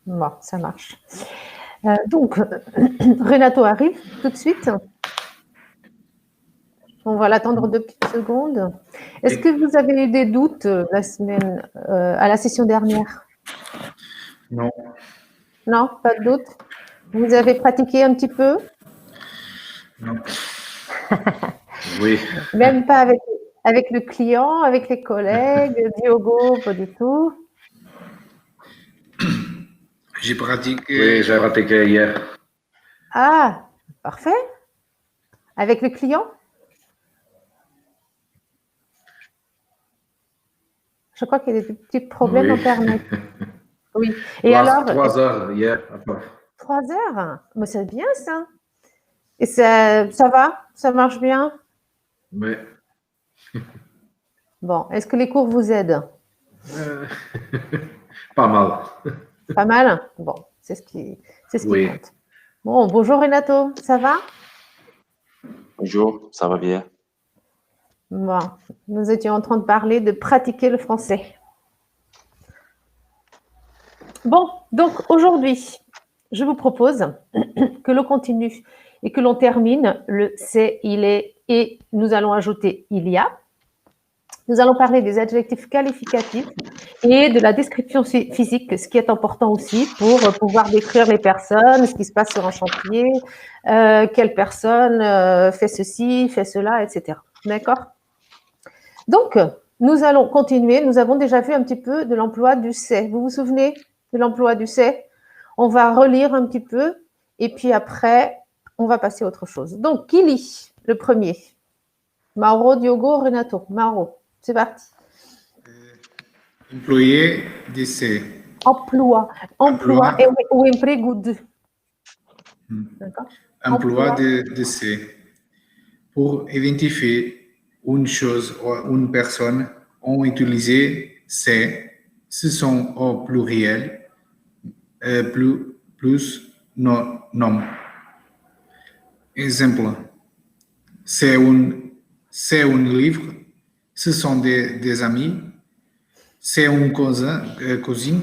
Bon, ça marche. Donc, Renato arrive tout de suite. On va l'attendre 2 petites secondes. Est-ce que vous avez eu des doutes la semaine, à la session dernière? Non. Non, pas de doute. Vous avez pratiqué un petit peu? Non. Oui. Même pas avec le client, avec les collègues, Diogo, pas du tout. J'ai pratiqué. Oui, j'ai pratiqué hier. Ah, parfait. Avec le client? Je crois qu'il y a des petits problèmes Oui. Internet. Oui. Et alors? 3 heures hier. 3 heures? Mais c'est bien ça. Et ça va? Ça marche bien? Oui. Bon, est-ce que les cours vous aident? Pas mal. Pas mal? Bon, c'est ce qui Oui. compte. Bon, bonjour Renato, ça va? Bonjour, ça va bien. Bon, nous étions en train de parler de pratiquer le français. Bon, donc aujourd'hui, je vous propose que l'on continue et que l'on termine le c'est, il est et nous allons ajouter il y a. Nous allons parler des adjectifs qualificatifs et de la description physique, ce qui est important aussi pour pouvoir décrire les personnes, ce qui se passe sur un chantier, quelle personne fait ceci, fait cela, etc. D'accord? Donc, nous allons continuer. Nous avons déjà vu un petit peu de l'emploi du c'est. Vous vous souvenez de l'emploi du c'est? On va relire un petit peu et puis après, on va passer à autre chose. Donc, qui lit le premier? Mauro, Diogo, Renato. Mauro. C'est parti. Employé de C. Emploi ou emprego de. D'accord? Emploi de C. Pour identifier une chose ou une personne, on utilise C. Ce sont au pluriel, plus nom. Exemple. C'est un livre. Ce sont des amis. C'est un cousine.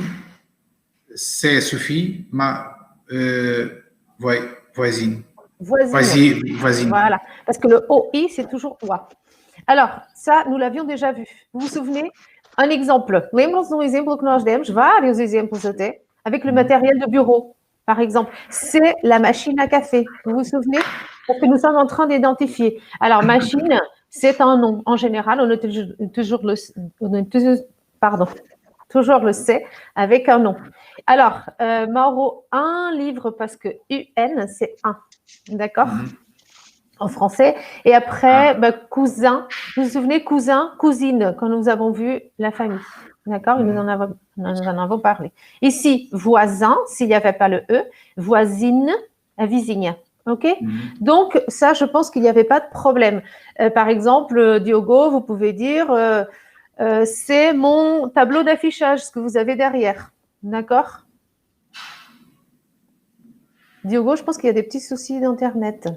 C'est Sophie, ma voisine. Voisine. Voilà. Parce que le OI, c'est toujours OA. Alors, ça, nous l'avions déjà vu. Vous vous souvenez? Un exemple. Lembram-se de um exemplo que nós demos? Vários exemplos até. Avec le matériel de bureau, par exemple. C'est la machine à café. Vous vous souvenez? Parce que nous sommes en train d'identifier. Alors, machine, c'est un nom. En général, on utilise toujours le c'est avec un nom. Alors, Mauro, un livre, parce que UN, c'est un. D'accord? En français. Et après, cousin. Vous vous souvenez, cousin, cousine, quand nous avons vu la famille. D'accord? Nous en avons parlé. Ici, voisin, s'il n'y avait pas le E. Voisine, la vizinha. OK? Donc, ça, je pense qu'il n'y avait pas de problème. Par exemple, Diogo, vous pouvez dire, c'est mon tableau d'affichage, ce que vous avez derrière. D'accord? Diogo, je pense qu'il y a des petits soucis d'Internet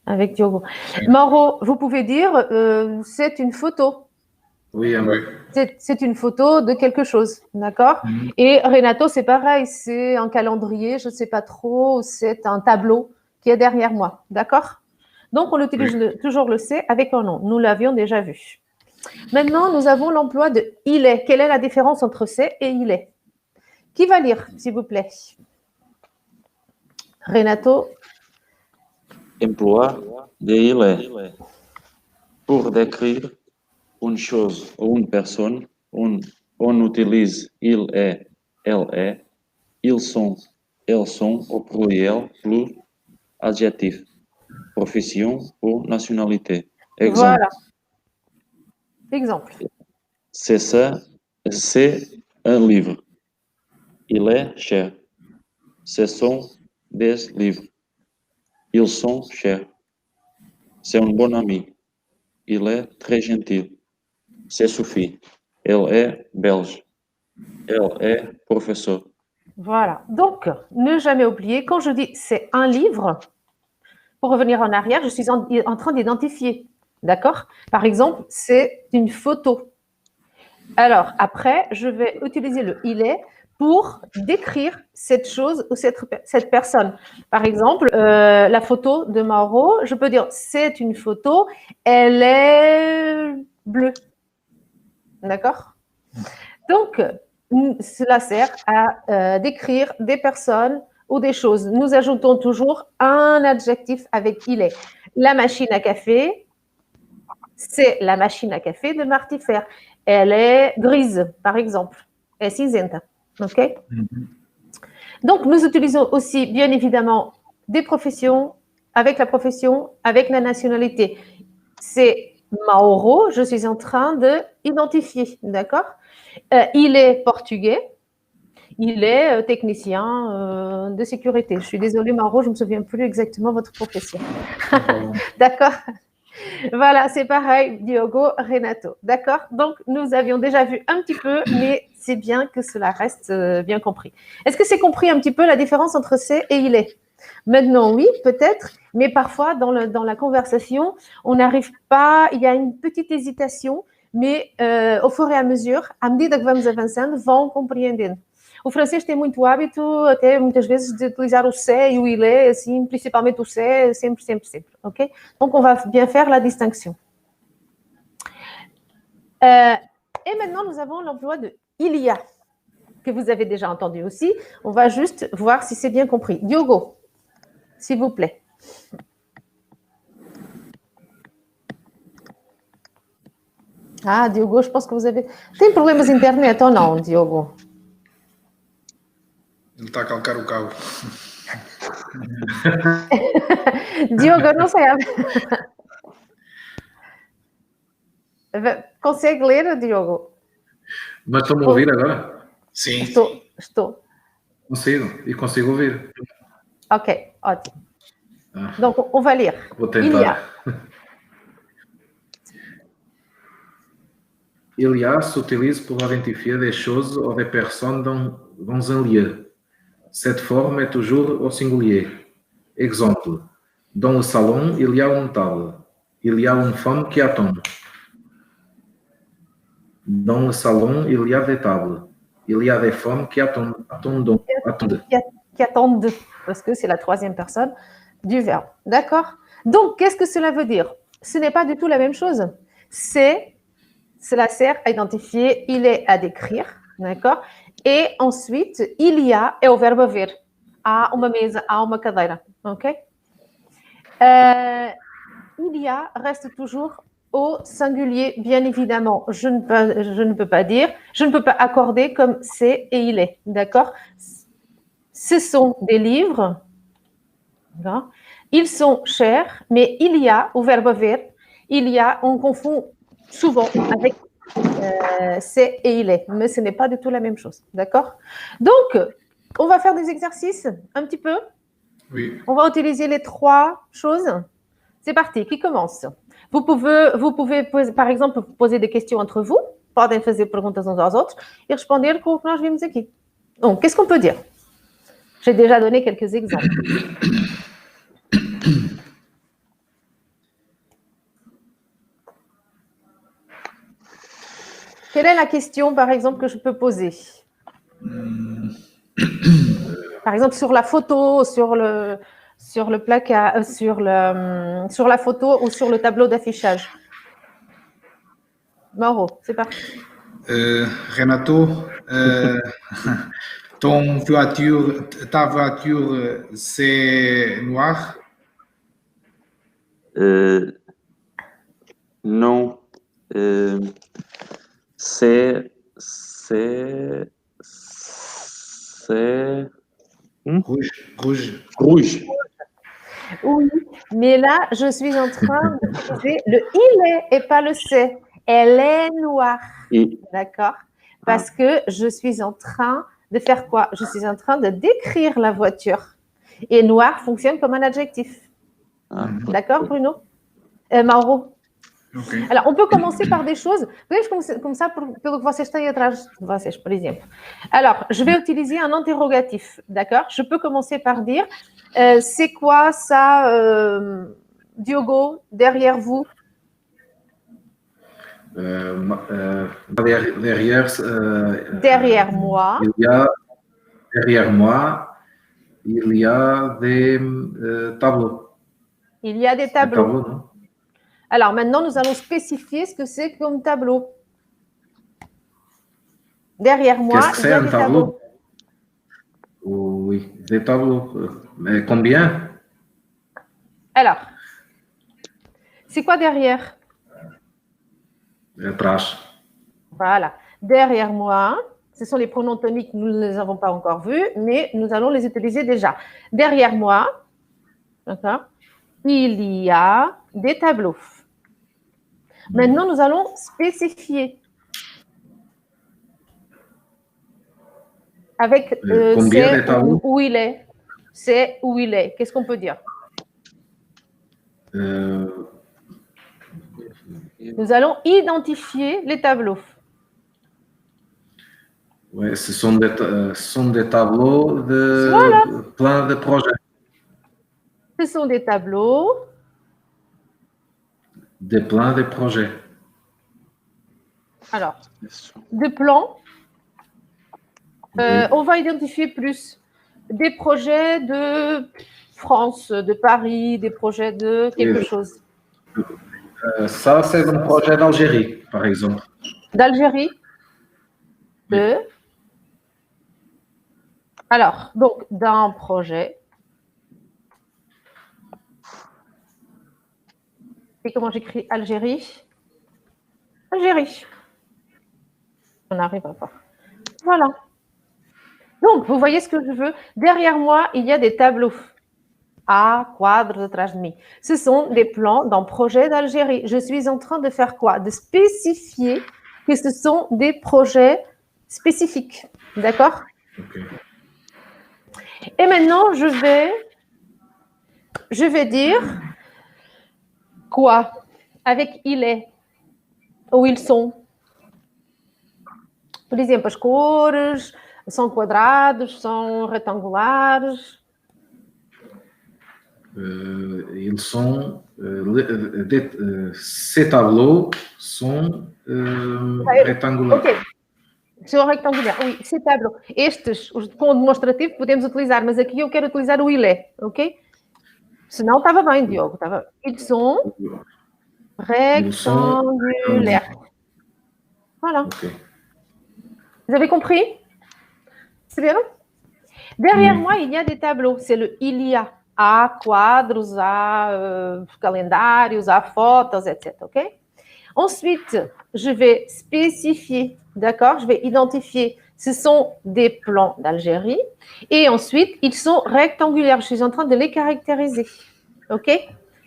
avec Diogo. Mauro, vous pouvez dire, c'est une photo. Oui, c'est une photo de quelque chose, d'accord? Et Renato, c'est pareil, c'est un calendrier, je ne sais pas trop, c'est un tableau qui est derrière moi, d'accord? Donc, on utilise toujours le c'est avec un nom. Nous l'avions déjà vu. Maintenant, nous avons l'emploi de il est. Quelle est la différence entre c'est et il est? Qui va lire, s'il vous plaît? Renato. Emploi de il est. Pour décrire une chose ou une personne, on utilise il est, elle est, ils sont au pluriel, plus adjectif, profession ou nationalité. Exemple. Voilà. Exemple. C'est un livre. Il est cher. Ce sont des livres. Ils sont chers. C'est un bon ami. Il est très gentil. C'est Sophie. Elle est belge. Elle est professeur. Voilà. Donc, ne jamais oublier, quand je dis c'est un livre, pour revenir en arrière, je suis en train d'identifier. D'accord? Par exemple, c'est une photo. Alors, après, je vais utiliser le il est pour décrire cette chose ou cette personne. Par exemple, la photo de Mauro, je peux dire c'est une photo, elle est bleue. D'accord? Donc, cela sert à décrire des personnes ou des choses. Nous ajoutons toujours un adjectif avec il est. La machine à café, c'est la machine à café de Marty Fer. Elle est grise, par exemple. Elle est cinzenta. OK? Donc, nous utilisons aussi, bien évidemment, des professions, avec la profession, avec la nationalité. C'est Mauro, je suis en train d'identifier, d'accord? Il est portugais, il est technicien de sécurité. Je suis désolée, Mauro, je ne me souviens plus exactement votre profession. D'accord? Voilà, c'est pareil, Diogo, Renato. D'accord? Donc, nous avions déjà vu un petit peu, mais c'est bien que cela reste bien compris. Est-ce que c'est compris un petit peu la différence entre c'est et il est? Maintenant, oui, peut-être, mais parfois, dans la conversation, on n'arrive pas, il y a une petite hésitation, mais au fur et à mesure, à medida que vamos avançando, vão compreendendo. O francês tem muito hábito, até muitas vezes, de utilizar o c'est e o il est, assim, principalmente o c'est, sempre, sempre, sempre, ok? Donc, on va bien faire la distinction. Et maintenant, nous avons l'emploi de il y a, que vous avez déjà entendu aussi. On va juste voir si c'est bien compris. Diogo, s'il vous plaît. Ah, Diogo, je pense que vous avez... Tem problemas de internet ou não, Diogo? Ele está a calcar o cabo. Diogo, eu não sei. Consegue ler, Diogo? Mas estão-me a ouvir agora? Sim. Estou. Consigo. E consigo ouvir. Ok, ótimo. Donc, on va lire. Vou tentar. Il y a s'utilise pour identifier des choses ou des personnes dans un lieu. Cette forme est toujours au singulier. Exemple. Dans le salon, il y a une table. Il y a une femme qui attend. Dans le salon, il y a des tables. Il y a des femmes qui attendent. Qui attendent, parce que c'est la troisième personne du verbe. D'accord? Donc, qu'est-ce que cela veut dire? Ce n'est pas du tout la même chose. Cela sert à identifier, il est à décrire, d'accord? Et ensuite, il y a é o verbo haver. Há uma mesa, há uma cadeira, ok? Il y a reste toujours au singulier, bien évidemment. Je ne peux pas dire, je ne peux pas accorder comme c'est et il est, d'accord? Ce sont des livres, d'accord? Ils sont chers, mais il y a, au verbe haver, il y a, on confond souvent avec c'est et il est, mais ce n'est pas du tout la même chose, d'accord? Donc, on va faire des exercices un petit peu. Oui. On va utiliser les trois choses. C'est parti, qui commence? Vous pouvez poser, par exemple, poser des questions entre vous, podem fazer perguntas uns aos outros e responder com o que nós vimos aqui. Donc, qu'est-ce qu'on peut dire? J'ai déjà donné quelques exemples. Quelle est la question, par exemple, que je peux poser? Par exemple, sur la photo, sur le placard, sur la photo ou sur le tableau d'affichage. Mauro, c'est parti. Renato, ta voiture, c'est noir? Non. C'est Rouge. Oui, mais là, je suis en train d'utiliser le il est et pas le c'est. Elle est noire. D'accord? Parce que je suis en train de faire quoi? Je suis en train de décrire la voiture. Et noir fonctionne comme un adjectif. D'accord, Bruno? Mauro? Okay. Alors, on peut commencer par des choses. Podemos começar pelo que vocês têm atrás de vocês, por exemplo. Alors, je vais utiliser un interrogatif, d'accord? Je peux commencer par dire, c'est quoi ça, Diogo, derrière vous? Derrière Derrière moi. Il y a derrière moi, il y a des tableaux. Il y a des Des tableaux. tableaux, non? Alors maintenant, nous allons spécifier ce que c'est comme tableau. Derrière moi, Qu'est-ce que il y c'est a un des tableau? tableaux. Oui, des tableaux. Mais combien? Alors, c'est quoi derrière? Atrás. Voilà. Derrière moi, ce sont les pronoms toniques, nous ne les avons pas encore vus, mais nous allons les utiliser déjà. Derrière moi, d'accord, il y a des tableaux. Maintenant, nous allons spécifier. Avec Combien de c'est tableaux? où il est. C'est où il est. Qu'est-ce qu'on peut dire? Nous allons identifier les tableaux. Ouais, ce sont des tableaux de Voilà. plan de projet. Ce sont des tableaux. Des plans de projet. Alors, de plans. Oui. On va identifier plus des projets de France, de Paris, des projets de quelque Oui. chose. Ça, c'est un projet d'Algérie, par exemple. D'Algérie. Oui. Alors, donc, d'un projet. Et comment j'écris Algérie? Algérie. On n'arrive pas. Voilà. Donc, vous voyez ce que je veux? Derrière moi, il y a des tableaux. À quadre atrás de mim. Ce sont des plans d'un projet d'Algérie. Je suis en train de faire quoi? De spécifier que ce sont des projets spécifiques. D'accord? Okay. Et maintenant, je vais dire quoi? Avec il est. Ou ils sont. Por exemplo, as cores são quadrados, são retangulares. Ils sont. Ces tableaux sont retangulaires. Ok. São rectangulares. Oui, ces tableaux. Estes, os com o demonstrativo, podemos utilizar, mas aqui eu quero utilizar o ilé, ok? Senão estava bem, Diogo. Estava... Ils sont rectangulaires. Voilà. Okay. Vous avez compris? C'est bien? Derrière moi, il y a des tableaux. C'est le il y a. Há quadros, há calendários, há fotos, etc. Ok? Ensuite, je vais spécifier, d'accord? Je vais identifier. Ce sont des plans d'Algérie. Et ensuite, ils sont rectangulaires. Je suis en train de les caractériser. Ok?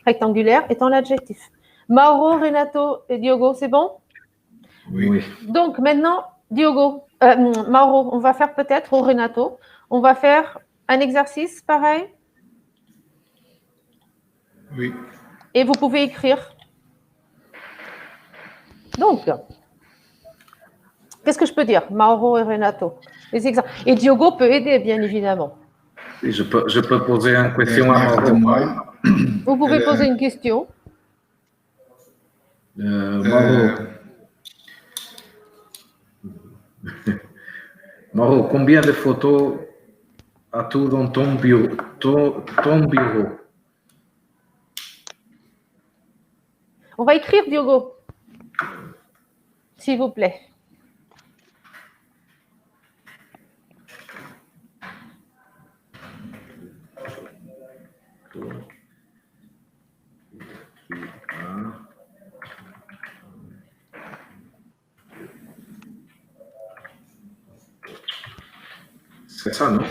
Rectangulaire étant l'adjectif. Mauro, Renato et Diogo, c'est bon? Oui. Donc maintenant, Diogo, Mauro, on va faire peut-être, ou Renato, on va faire un exercice pareil. Oui. Et vous pouvez écrire. Donc, qu'est-ce que je peux dire? Mauro et Renato. Et Diogo peut aider, bien évidemment. Je peux poser une question à Mauro. Vous pouvez poser une question. Mauro. Mauro, combien de photos as-tu dans ton bureau? Ton bureau? On va écrire, Diogo. S'il vous plaît. C'est ça, non?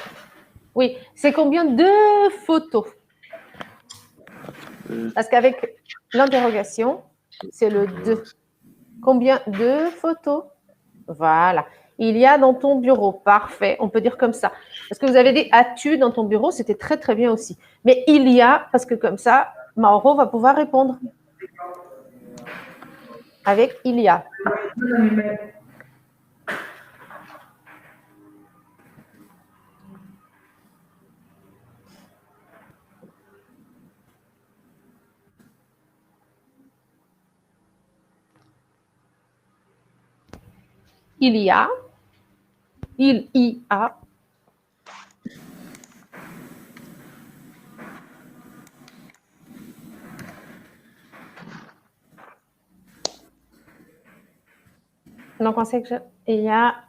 Oui, c'est combien de photos? Parce qu'avec l'interrogation, c'est le 2. Combien de photos? Voilà. Il y a dans ton bureau. Parfait. On peut dire comme ça. Parce que vous avez dit as-tu dans ton bureau, c'était très très bien aussi. Mais il y a, parce que comme ça, Mauro va pouvoir répondre. Avec il y a. Il y a. Il y a. não consegue. Il y a.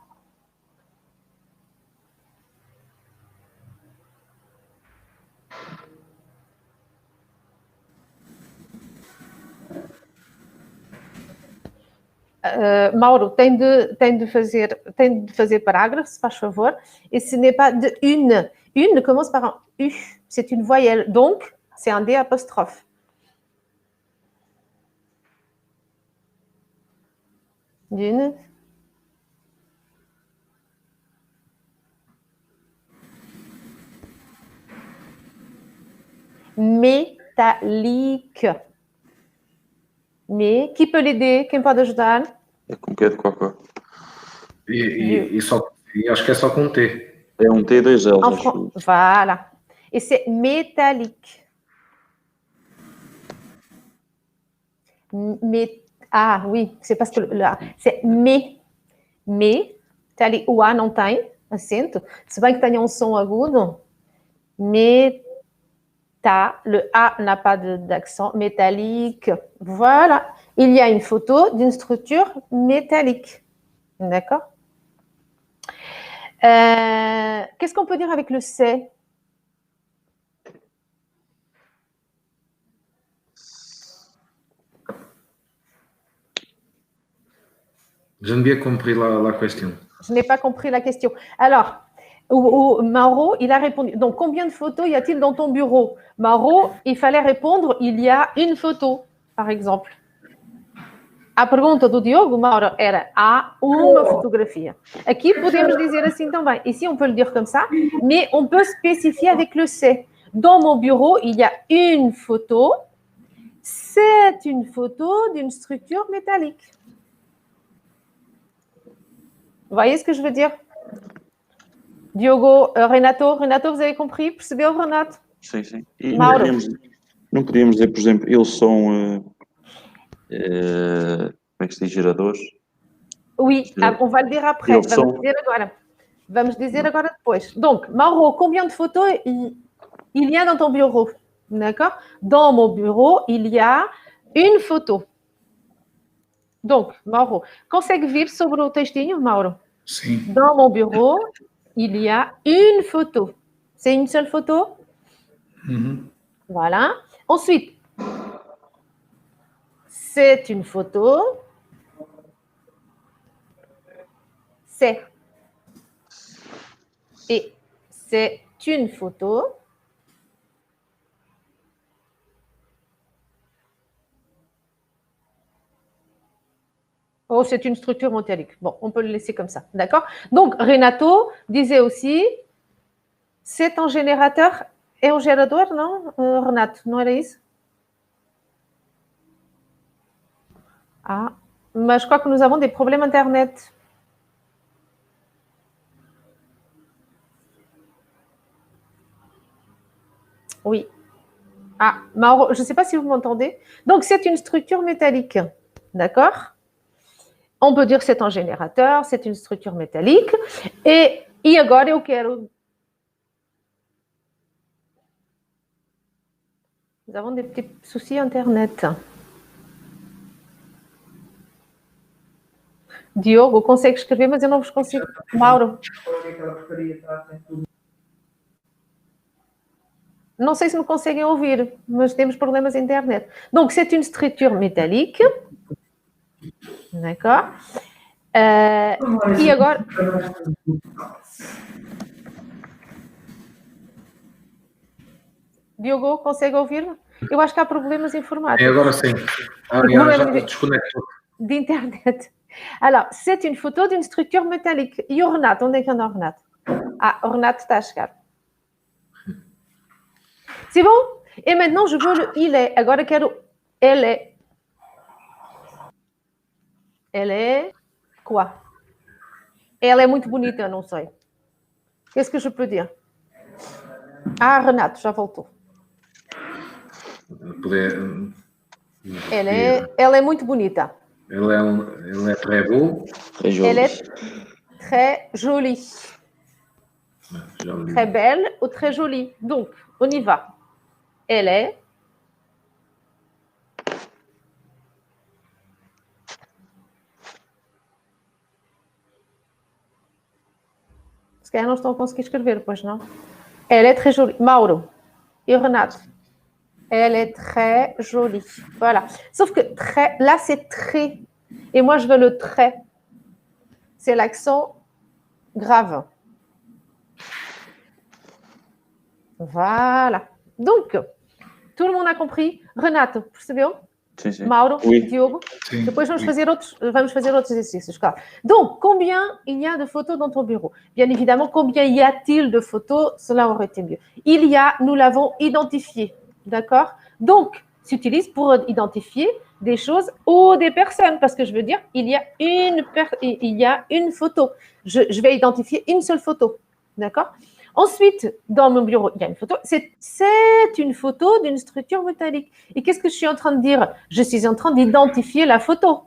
Mauro, tem de fazer parágrafo, se faz favor. Et ce n'est pas de une. Une commence par un U. C'est une voyelle. Donc, c'est un D apostrophe. D'une. Métallique. Mais, qui peut l'aider? Quem pode ajudar? É com Q de qualquer. E acho que é só com T. É um T e dois L's, En acho. Voilà. Et c'est métallique. Ah oui, c'est parce que le A. C'est métallique. O A não tem acento. Se bem que tenha um som agudo. Le A n'a pas d'accent. Métallique. Voilà. Il y a une photo d'une structure métallique. D'accord? Qu'est-ce qu'on peut dire avec le C? Je n'ai pas compris la question. Je n'ai pas compris la question. Alors, Mauro, il a répondu. Donc, combien de photos y a-t-il dans ton bureau? Mauro, il fallait répondre, il y a une photo, par exemple. A pergunta do Diogo, Mauro, era há uma fotografia. Aqui podemos dizer assim também. Ici, on peut le dire comme ça, mais on peut spécifier avec le C. Dans mon bureau, il y a une photo. C'est une photo d'une structure métallique. Vous voyez ce que je veux dire? Diogo, Renato, vous avez compris? Percebeu, Renato? Sim, sim. E Mauro. não podíamos dizer, por exemplo, eles são, como é que se diz, geradores? Oui, on va le dire après. Vamos dizer agora depois. Donc, Mauro, combien de photos il y a dans ton bureau? D'accord? Dans mon bureau, il y a une photo. Donc, Mauro, consegue vir sobre o textinho, Mauro? Sim. Dans mon bureau, il y a une photo. C'est une seule photo? Voilà. Ensuite, c'est une photo. C'est. Et c'est une photo. Oh, c'est une structure métallique. Bon, on peut le laisser comme ça. D'accord? Donc, Renato disait aussi, c'est un générateur et un gerador, non? Renato, não era isso? Ah, mais je crois que nous avons des problèmes Internet. Oui. Ah, Mauro, je ne sais pas si vous m'entendez. Donc, c'est une structure métallique. D'accord? On peut dire que c'est un générateur, c'est une structure métallique. E agora eu quero... Nous avons des petits soucis Internet. Diogo, consegue escrever, mas eu não vos consigo. Mauro. Não sei se me conseguem ouvir, mas temos problemas de internet. Donc, c'est une structure métallique. D'accord? E agora... Diogo, consegue ouvir? Eu acho que há problemas informáticos. Agora sim. Já desconectou. De internet. Alors, c'est une photo d'une structure métallique. E o Renato? Onde é que anda o Renato? Ah, o Renato está a chegar. C'est bon? Et maintenant, je veux le il est. Agora quero elle est. Elle est quoi? Ela é muito bonita, não sei. Qu'est-ce que je peux dire? Ah, Renato, já voltou. Ela é muito bonita. Elle est très beau. Très jolie. Elle est très jolie. Très belle ou très jolie. Donc, on y va. Elle est calhar não estão a conseguir escrever, pois não? Elle est très jolie. Mauro et Renato. Elle est très jolie. Voilà. Sauf que très, là, c'est très. Et moi, je veux le très. C'est l'accent grave. Voilà. Donc, tout le monde a compris. Renato, percebeu? Sim, sim. Mauro, Oui. Diogo. Sim. Depois vamos fazer outros exercícios, claro. Donc, combien il y a de photos dans ton bureau? Bien évidemment, combien y a-t-il de photos? Cela aurait été mieux. Il y a, nous l'avons identifié, d'accord? Donc, s'utilise pour identifier des choses ou des personnes, parce que je veux dire, il y a une photo. Je vais identifier une seule photo, d'accord? Ensuite, dans mon bureau, il y a une photo. C'est une photo d'une structure métallique. Et qu'est-ce que je suis en train de dire? Je suis en train d'identifier la photo.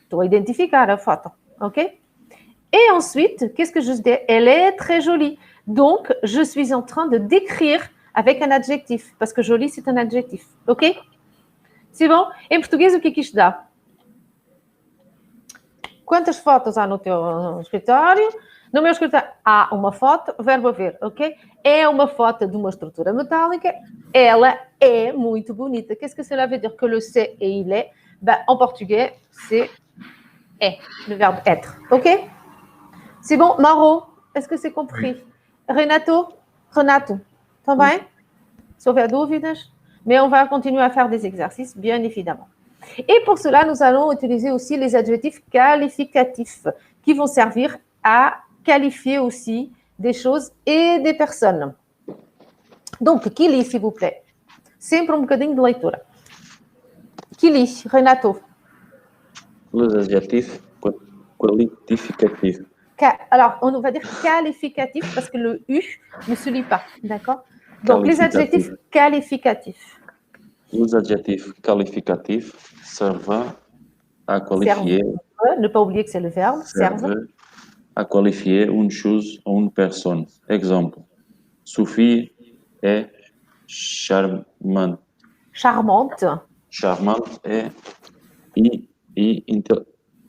Tu identifier la photo, ok? Et ensuite, qu'est-ce que je dis? Elle est très jolie. Donc, je suis en train de décrire avec un adjectif, parce que jolie, c'est un adjectif, ok? C'est bon? Em português, o que é que isto dá? Quantas fotos há no teu escritório? No meu escritório há uma foto, verbo haver, ok? É uma foto de uma estrutura metálica. Ela é muito bonita. Qu'est-ce que cela veut dire? Que le c'est et il est, ben, en portugais, c'est est, le verbe être, ok? C'est bon, Mauro? Est-ce que c'est compris? Oui. Renato, também? Se houver dúvidas. Mais on va continuer à faire des exercices, bien évidemment. Et pour cela, nous allons utiliser aussi les adjectifs qualificatifs qui vont servir à qualifier aussi des choses et des personnes. Donc, qui lit, s'il vous plaît? Sempre bocadinho de leitura. Qui lit? Renato. Les adjectifs qualificatifs. Alors, on va dire qualificatif parce que le U ne se lit pas, d'accord? Donc, les adjectifs qualificatifs. Les adjectifs qualificatifs servent à qualifier. Ne pas oublier que c'est le verbe. Servent à qualifier une chose ou une personne. Exemple, Sophie est charmante. Charmante. Charmante et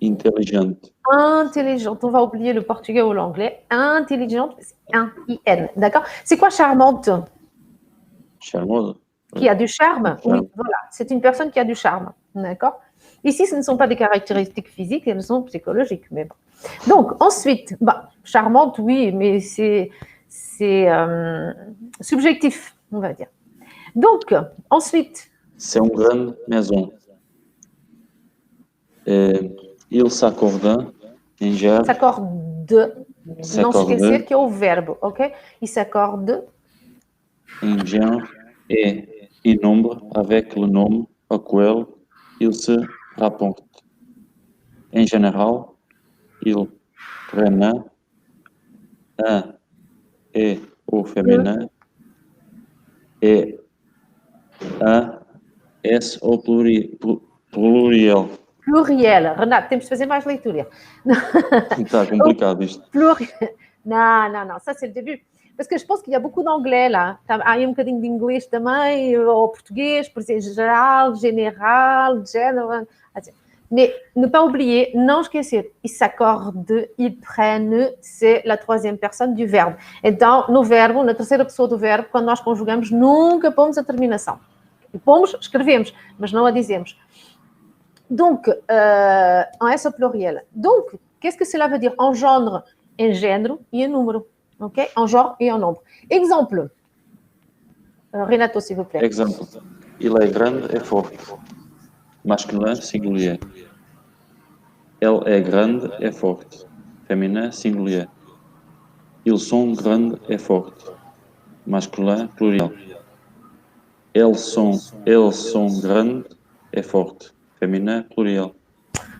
intelligente. Intelligente. On va oublier le portugais ou l'anglais. Intelligente, c'est un I-N. D'accord? C'est quoi charmante? Charmante. Qui a du charme? Oui, voilà. C'est une personne qui a du charme. D'accord? Ici, ce ne sont pas des caractéristiques physiques, elles sont psychologiques. Mais bon. Donc, ensuite, charmante, oui, mais c'est subjectif, on va dire. Donc, ensuite. C'est une grande maison. Il s'accorde em général. S'accorde. Não se esquecer que é o verbo, ok? Il s'accorde. Em général et en nombre avec le nom auquel il se rapporte. En général, il prenne un et au féminin et un S au pluriel. Pluriel. Renato, temos de fazer mais leitura. Está complicado isto. Pluriel. Não. Ça, c'est le début. Parce que je pense qu'il y a beaucoup d'anglais là. Há aí bocadinho de inglês também, ou português, por exemplo, geral, general. Mais ne pas oublier, não esquecer, ils s'accordent, ils prennent, c'est la troisième personne du verbe. Então, no verbo, na terceira pessoa do verbo, quando nós conjugamos, nunca pomos a terminação. E pomos, escrevemos, mas não a dizemos. Donc, en S au pluriel. Donc, qu'est-ce que cela veut dire? En genre, en género et en número. OK? En genre et en nombre. Exemple. Renato, s'il vous plaît. Exemple. Il est grand et fort. Masculin, singulier. Elle est grande et forte. Féminin, singulier. Ils sont grands et forts. Masculin, pluriel. Elles sont grandes et fortes. Féminin, pluriel.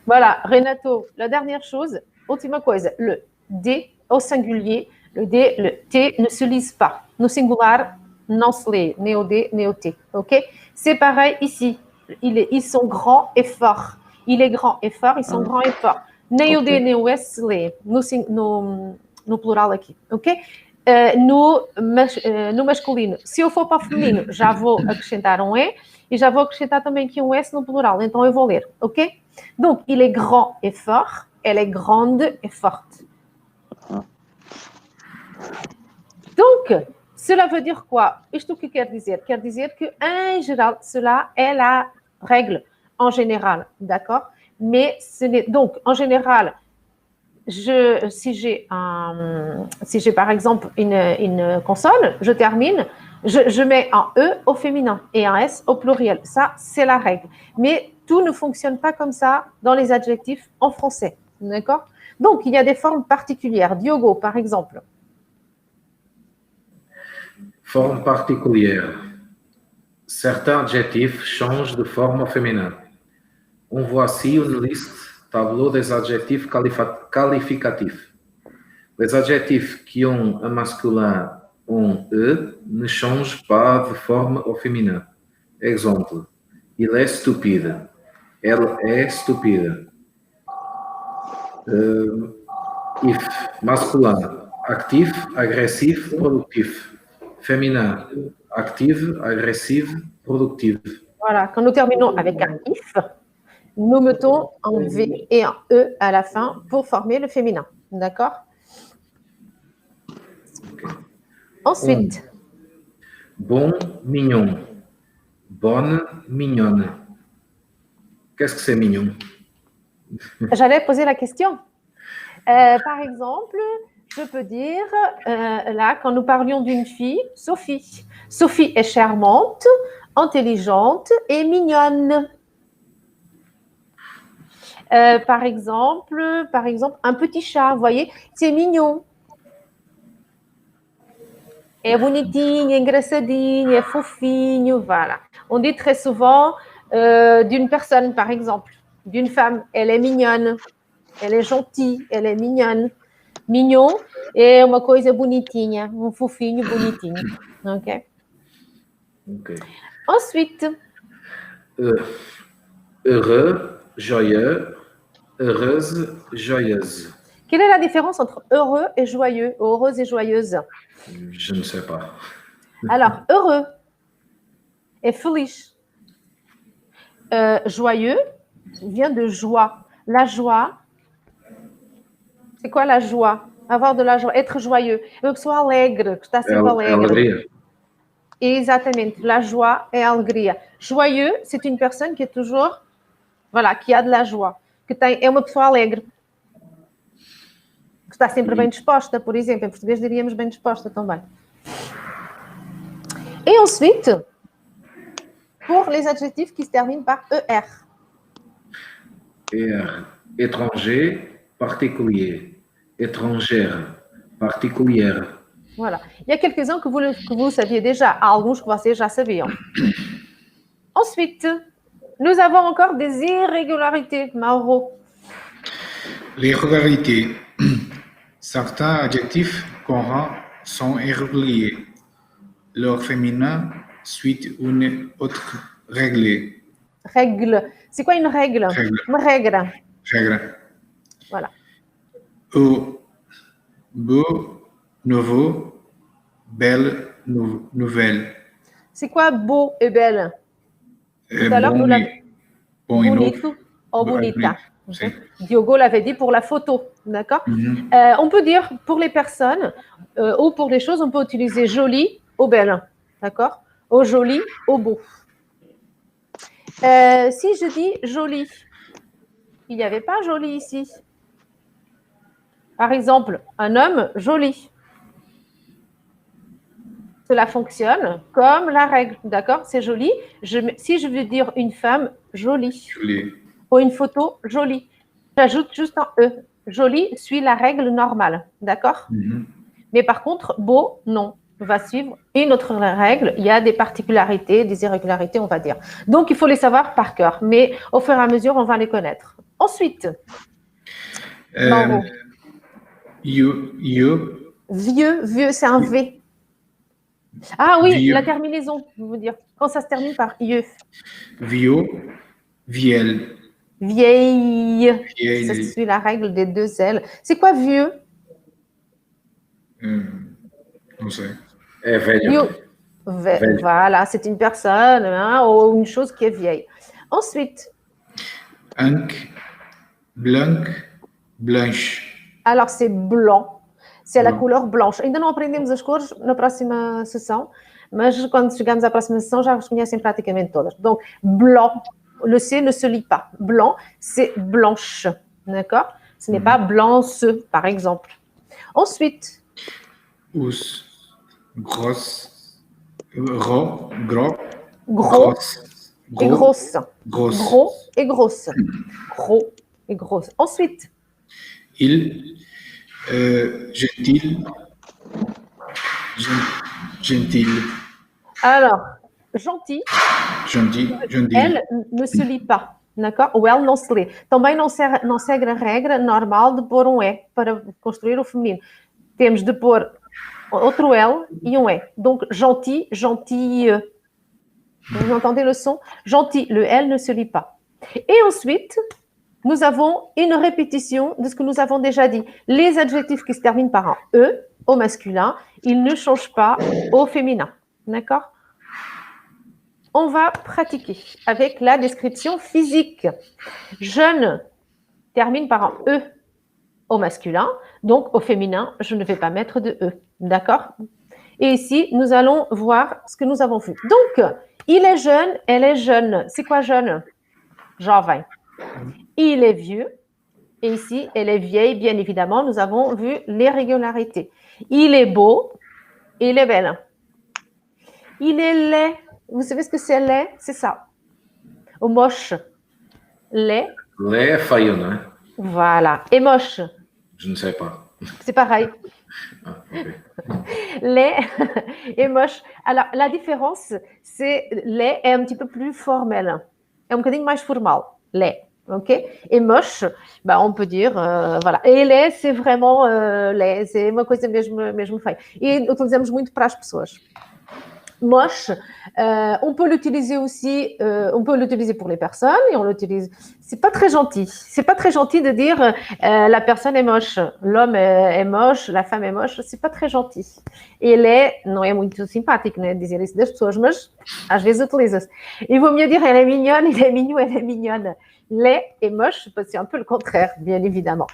Voilà, Renato, la dernière chose, última coisa, le D au singulier, le D, le T ne se lisent pas. No singular, non se lê, ni au D, ni au T. OK? C'est pareil ici. Ils sont grands et forts. Il est grand et fort, ils sont grands et forts. Nem o D, nem o S se lê no plural aqui. OK? No masculino, se eu for para o feminino, já vou acrescentar um E e já vou acrescentar também aqui um S no plural, então eu vou ler, ok? Donc, il est grand et fort, elle est grande et forte. Donc, cela veut dire quoi? Isto que quer dizer? Quer dizer que, em geral, cela est la règle en général, d'accord? Mais ce n'est donc, en général, si j'ai par exemple une consonne, je termine, je mets un E au féminin et un S au pluriel. Ça, c'est la règle. Mais tout ne fonctionne pas comme ça dans les adjectifs en français, d'accord? Donc, il y a des formes particulières. Diogo, par exemple. Forme particulière. Certains adjectifs changent de forme au féminin. On voici une liste tableau des adjectifs qualificatifs. Les adjectifs qui ont un masculin en E ne changent pas de forme au féminin. Exemple, il est stupide. Elle est stupide. If, masculin, actif, agressif, productif. Féminin, active, agressive, productive. Voilà, quand nous terminons avec un if, nous mettons un V et un E à la fin pour former le féminin. D'accord? Ensuite. Bon, mignon. Bonne, mignonne. Qu'est-ce que c'est mignon? J'allais poser la question. Par exemple, je peux dire, là, quand nous parlions d'une fille, Sophie. Sophie est charmante, intelligente et mignonne. Par exemple, un petit chat, vous voyez, c'est mignon. É bonitinho, é engraçadinho, é fofinho, voilà. On dit très souvent d'une personne, par exemple, d'une femme, elle est mignonne, elle est gentille, elle est mignonne. Mignon é uma coisa bonitinha, fofinho, bonitinho. Ok? Ok. Ensuite. Heureux, joyeux, heureuse, joyeuse. Quelle est la différence entre heureux et joyeux, heureuse et joyeuse? Je ne sais pas. Alors, heureux est feliz. Joyeux vient de joie. La joie, c'est quoi la joie? Avoir de la joie, être joyeux. Uma pessoa alegre, que está sempre alegre. Alegria. Exatamente. La joie é a alegria. Joyeux, c'est une personne qui est toujours, voilà, qui a de la joie. É uma pessoa alegre. Que está sempre bem disposta, por exemplo. Em português diríamos bem disposta também. Et ensuite, pour les adjectifs qui se terminent par ER. ER. Étranger, particulier. Étrangère, particulière. Voilà. Il y a quelques-uns que vous saviez déjà. Alguns que vocês já sabiam. Ensuite, nous avons encore des irrégularités, Mauro. L'irrégularité. Certains adjectifs courants sont irréguliers. Leur féminin suit une autre règle. Règle. C'est quoi une règle? Règle. Une règle. Règle. Voilà. Beau, nouveau, belle, nouvelle. C'est quoi beau et belle? Tout à l'heure, nous l'avons. Bonito ou bonita. Okay. Diogo l'avait dit pour la photo, d'accord? On peut dire pour les personnes ou pour les choses, on peut utiliser joli ou belle, d'accord? Au joli, au beau. Si je dis joli, il n'y avait pas joli ici. Par exemple, un homme joli. Cela fonctionne comme la règle, d'accord? C'est joli. Si je veux dire une femme, jolie. Jolie. Ou une photo, jolie. J'ajoute juste un E. Joli suit la règle normale, d'accord? Mais par contre, beau, non. Va suivre une autre règle. Il y a des particularités, des irrégularités, on va dire. Donc, il faut les savoir par cœur. Mais au fur et à mesure, on va les connaître. Ensuite, vieux, vieux, c'est un V. Ah oui, vieux. La terminaison, je veux dire. Quand ça se termine par vieux. Vieux, vieille. Vieille. Ça suit la règle des deux L. C'est quoi vieux? Non sais. Velho. Voilà, c'est une personne ou une chose qui est vieille. Ensuite. Blanc, blanche. Alors, c'est blanc. c'est la couleur blanche. Ainda não aprendemos as cores na próxima sessão, mas quando chegarmos à próxima sessão já as conhecem praticamente todas. Donc, blanc, le C ne se lit pas. Blanc, c'est blanche, d'accord? Ce n'est pas blanche, par exemple. Ensuite. Os, grosse, gros, Gros grosse, et grosse. grosse. Gros et grosse. Gros et grosse. Ensuite. Il, gentil, gentil. Alors, gentil. Gentil. Elle ne se lit pas. D'accord? O L não se lê. Também não segue a regra normal de pôr um E para construir o feminino. Temos de pôr outro L e um E. Donc, gentil, gentille. Vous entendez le son? Gentil, le L ne se lit pas. Et ensuite, nous avons une répétition de ce que nous avons déjà dit. Les adjectifs qui se terminent par un E au masculin, ils ne changent pas au féminin. D'accord? On va pratiquer avec la description physique. Jeune termine par un E au masculin, donc au féminin, je ne vais pas mettre de E. D'accord? Et ici, nous allons voir ce que nous avons vu. Donc, il est jeune, elle est jeune. C'est quoi jeune? Jovem. Il est vieux. Et ici, elle est vieille, bien évidemment. Nous avons vu les régularités. Il est beau, il est belle. Il est laid. Vous savez ce que c'est laid? C'est ça. Ou moche. Laid. Laid é feio, não é? Voilà. Et moche. Je ne sais pas. C'est pareil. Ah, ok. Laid et moche. Alors, la différence, c'est laid est un petit peu plus formel. É um bocadinho mais formal. Laid. Ok? Et moche, bah, on peut dire, voilà. Et laid, c'est vraiment laid. C'est uma coisa mesmo feia. E utilizamos muito para as pessoas. Moche, on peut l'utiliser aussi, on peut l'utiliser pour les personnes et on l'utilise. C'est pas très gentil. C'est pas très gentil de dire la personne est moche, l'homme é moche, la femme é moche. C'est pas très gentil. Ele não é muito simpático, né, dizer isso das pessoas, mas às vezes utiliza-se. Il vaut mieux dire elle est mignonne, il est mignon, elle est mignonne. Laid et moche, c'est un peu le contraire, bien évidemment.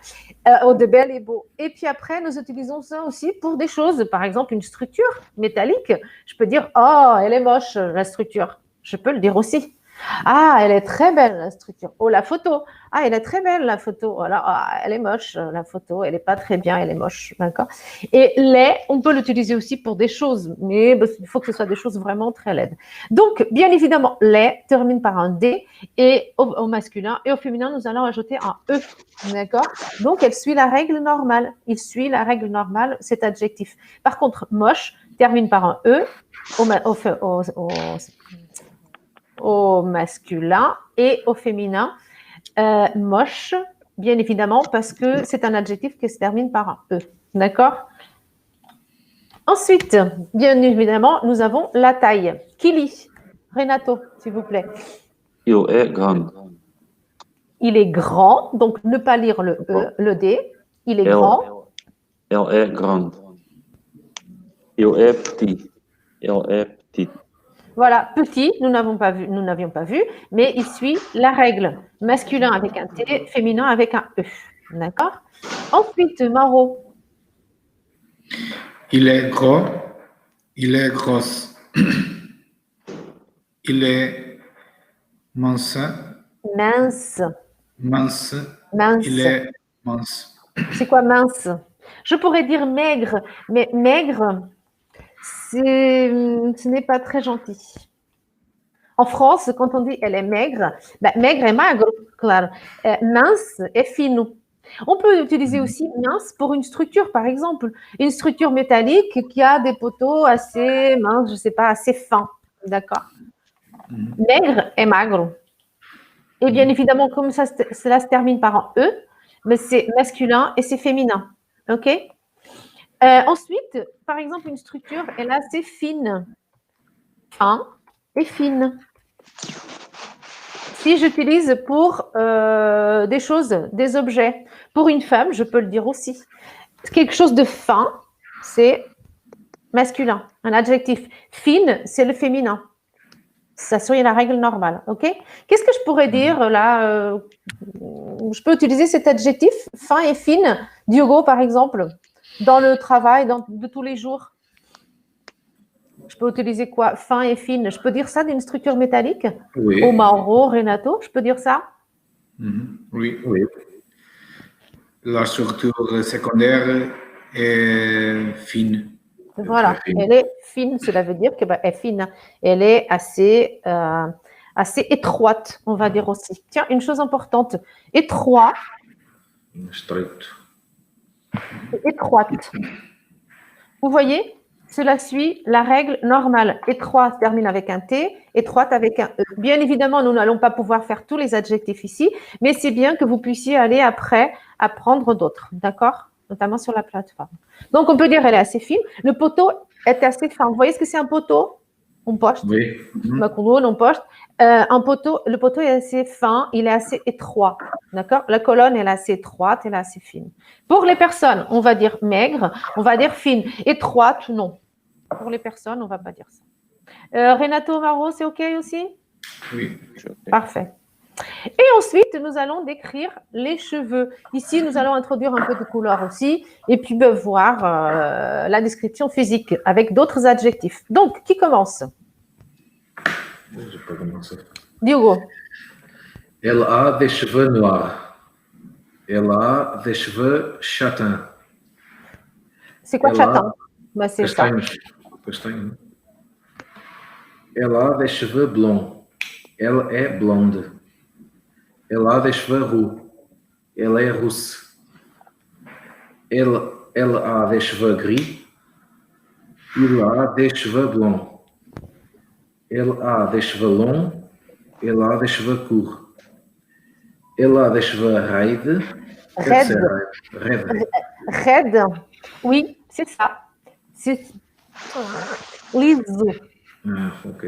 De belle et beau. Et puis après, nous utilisons ça aussi pour des choses, par exemple une structure métallique. Je peux dire, oh, elle est moche, la structure. Je peux le dire aussi. Ah, elle est très belle, la structure. Oh, la photo. Ah, elle est très belle, la photo. Voilà. Ah, elle est moche, la photo. Elle n'est pas très bien, elle est moche. D'accord? Et laid, on peut l'utiliser aussi pour des choses, mais il faut que ce soit des choses vraiment très laides. Donc, bien évidemment, laid termine par un D et au masculin. Et au féminin, nous allons ajouter un E. D'accord? Donc, elle suit la règle normale. Il suit la règle normale, cet adjectif. Par contre, moche termine par un E au masculin et au féminin. Moche, bien évidemment, parce que c'est un adjectif qui se termine par un E. D'accord? Ensuite, bien évidemment, nous avons la taille. Qui lit? Renato, s'il vous plaît. Il est grand. Il est grand, donc ne pas lire le E, le D. Il est grand. Elle est grande. Il est petit. Elle est petite. Voilà, petit, nous n'avions pas vu, mais il suit la règle. Masculin avec un T, féminin avec un E. D'accord? Ensuite, Maro. Il est gros, il est grosse. Il est mince, Mince. mince, Mince. il est mince. C'est quoi mince? Je pourrais dire maigre, mais maigre, ce n'est pas très gentil. En France, quand on dit elle est maigre, maigre est magro, claro. Mince est fino. On peut utiliser aussi mince pour une structure, par exemple, une structure métallique qui a des poteaux assez minces, je ne sais pas, assez fins. D'accord? Maigre est magro. Et bien évidemment, comme ça, cela se termine par un E, mais c'est masculin et c'est féminin. OK? Ensuite, par exemple, une structure, elle est assez fine. Fin et fine. Si j'utilise pour des choses, des objets, pour une femme, je peux le dire aussi. Quelque chose de fin, c'est masculin, un adjectif. Fine, c'est le féminin. Ça suit la règle normale, ok? Qu'est-ce que je pourrais dire là? Je peux utiliser cet adjectif, fin et fine. Diogo, par exemple. dans le travail de tous les jours. Je peux utiliser quoi? Fin et fine. Je peux dire ça d'une structure métallique? Oui. Au Mauro, Renato, je peux dire ça? Oui. Oui. La structure secondaire est fine. Voilà, Très fine. elle est fine, cela veut dire qu'elle est fine. Elle est assez étroite, on va dire aussi. Tiens, une chose importante, étroit, Estreito. étroite. Vous voyez, cela suit la règle normale. Étroit se termine avec un T, étroite avec un E. Bien évidemment, nous n'allons pas pouvoir faire tous les adjectifs ici, mais c'est bien que vous puissiez aller après apprendre d'autres, d'accord? Notamment sur la plateforme. Donc, on peut dire elle est assez fine. Le poteau est assez fin. Vous voyez ce que c'est un poteau? On poste. Oui. On poste. Un poteau, le poteau est assez fin, il est assez étroit. D'accord? La colonne elle est assez étroite, elle est assez fine. Pour les personnes, on va dire maigre, on va dire fine. Étroite, non. Pour les personnes, on ne va pas dire ça. Renato Maro, c'est OK aussi? Oui. Parfait. Et ensuite, nous allons décrire les cheveux. Ici, nous allons introduire un peu de couleur aussi et puis voir la description physique avec d'autres adjectifs. Donc, qui commence? Je peux commencer. Diogo. Elle a des cheveux noirs. Elle a des cheveux châtains. C'est quoi Elle châtain? a Bah, c'est ça. castanhos. Elle a des cheveux blonds. Elle est blonde. Elle a des cheveux roux. Elle est rousse. Elle a des cheveux gris. Il a des cheveux blonds. Elle a des cheveux longs. Elle a des cheveux courts. Elle a des cheveux raides. Raide. Raide. Raide. Oui, c'est ça. C'est liso. Ah, ok.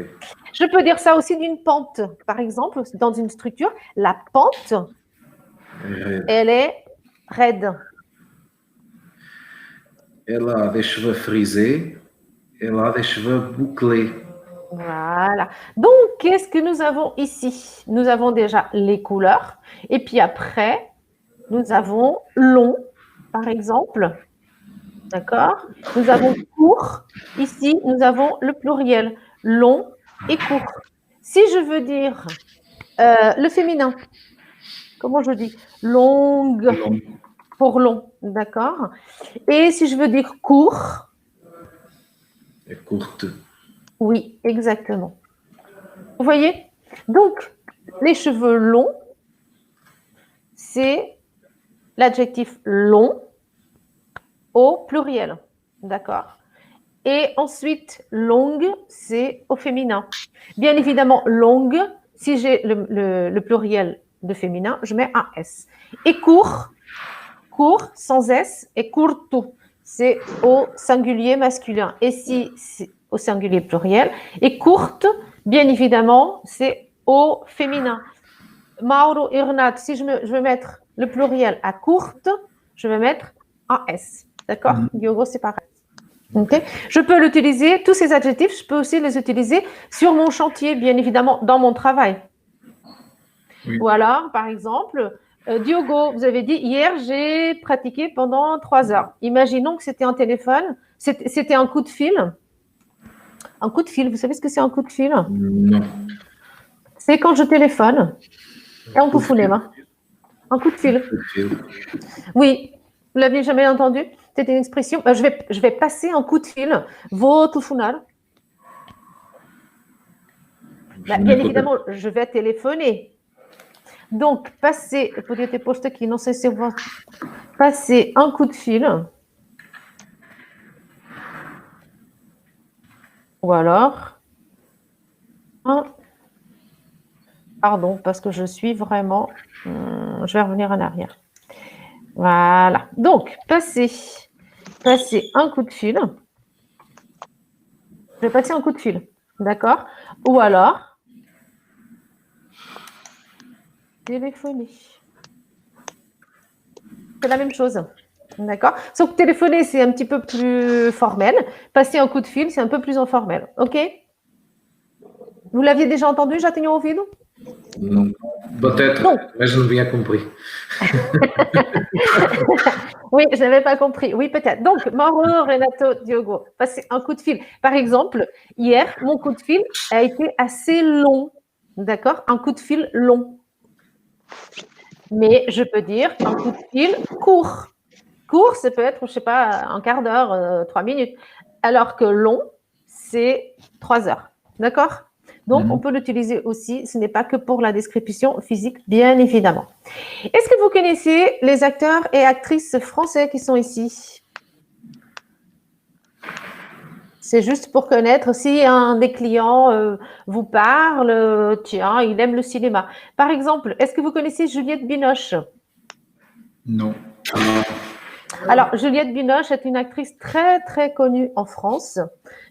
Je peux dire ça aussi d'une pente. Par exemple, dans une structure, la pente, Raide. elle est raide. Elle a des cheveux frisés. Elle a des cheveux bouclés. Voilà. Donc, qu'est-ce que nous avons ici? Nous avons déjà les couleurs. Et puis après, nous avons long, par exemple. D'accord? Nous avons court. Ici, nous avons le pluriel. Long et court. Si je veux dire le féminin, comment je dis? Longue Long. pour long. D'accord? Et si je veux dire court, Et courte. oui, exactement. Vous voyez? Donc, les cheveux longs, c'est l'adjectif long au pluriel. D'accord? Et ensuite, longue, c'est au féminin. Bien évidemment, longue, si j'ai le pluriel de féminin, je mets un S. Et court, sans S, et courto, c'est au singulier masculin. Et si c'est au singulier pluriel, et courte, bien évidemment, c'est au féminin. Mauro et Renato, si je veux mettre le pluriel à courte, je vais mettre un S. D'accord? Diogo, c'est pareil. Okay. Je peux l'utiliser, tous ces adjectifs, je peux aussi les utiliser sur mon chantier, bien évidemment, dans mon travail. Oui. Ou alors, par exemple, Diogo, vous avez dit, hier, j'ai pratiqué pendant 3 heures. Imaginons que c'était un téléphone, c'était un coup de fil. Un coup de fil, vous savez ce que c'est un coup de fil? Non. C'est quand je téléphone. Et on peut fouler, hein. Un coup de fil. Oui, vous l'aviez jamais entendu? C'était une expression. Je vais passer un coup de fil. Vou telefonar. Bien évidemment, je vais téléphoner. Donc, passer, eu podia ter posto aqui, não sei se eu vou. Passer un coup de fil. Ou alors, pardon, parce que je suis vraiment. Je vais revenir en arrière. Voilà. Donc, passer un coup de fil. Je vais passer un coup de fil. D'accord? Ou alors, téléphoner. C'est la même chose. D'accord? Sauf que téléphoner, c'est un petit peu plus formel. Passer un coup de fil, c'est un peu plus informel. OK? Vous l'aviez déjà entendu, já tinham ouvido? Não. Peut-être, mas não vinha cumprir. Oui, je n'avais pas compris. Oui, peut-être. Donc, Mauro, Renato, Diogo, passez un coup de fil. Par exemple, hier, mon coup de fil a été assez long. D'accord? Un coup de fil long. Mais je peux dire un coup de fil court. Court, ça peut être, je ne sais pas, un quart d'heure, 3 minutes. Alors que long, c'est 3 heures. D'accord? Donc, on peut l'utiliser aussi. Ce n'est pas que pour la description physique, bien évidemment. Est-ce que vous connaissez les acteurs et actrices français qui sont ici? C'est juste pour connaître si un des clients vous parle, tiens, il aime le cinéma. Par exemple, est-ce que vous connaissez Juliette Binoche? Non. Alors, Juliette Binoche est une actrice très, très connue en France.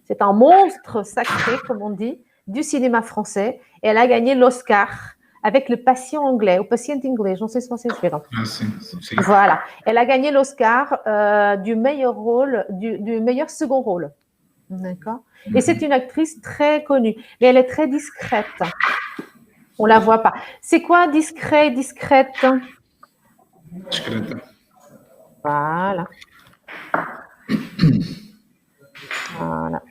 C'est un monstre sacré, comme on dit, du cinéma français. Et elle a gagné l'Oscar avec Le Patient anglais, ou Patient anglais, j'en sais pas si je fais là. Ah, sim. Voilà. Elle a gagné l'Oscar du meilleur rôle, du meilleur second rôle. D'accord. Et c'est une actrice très connue, mais elle est très discrète. On la voit pas. C'est quoi discret, discrète? Discreta. Voilà. Voilà.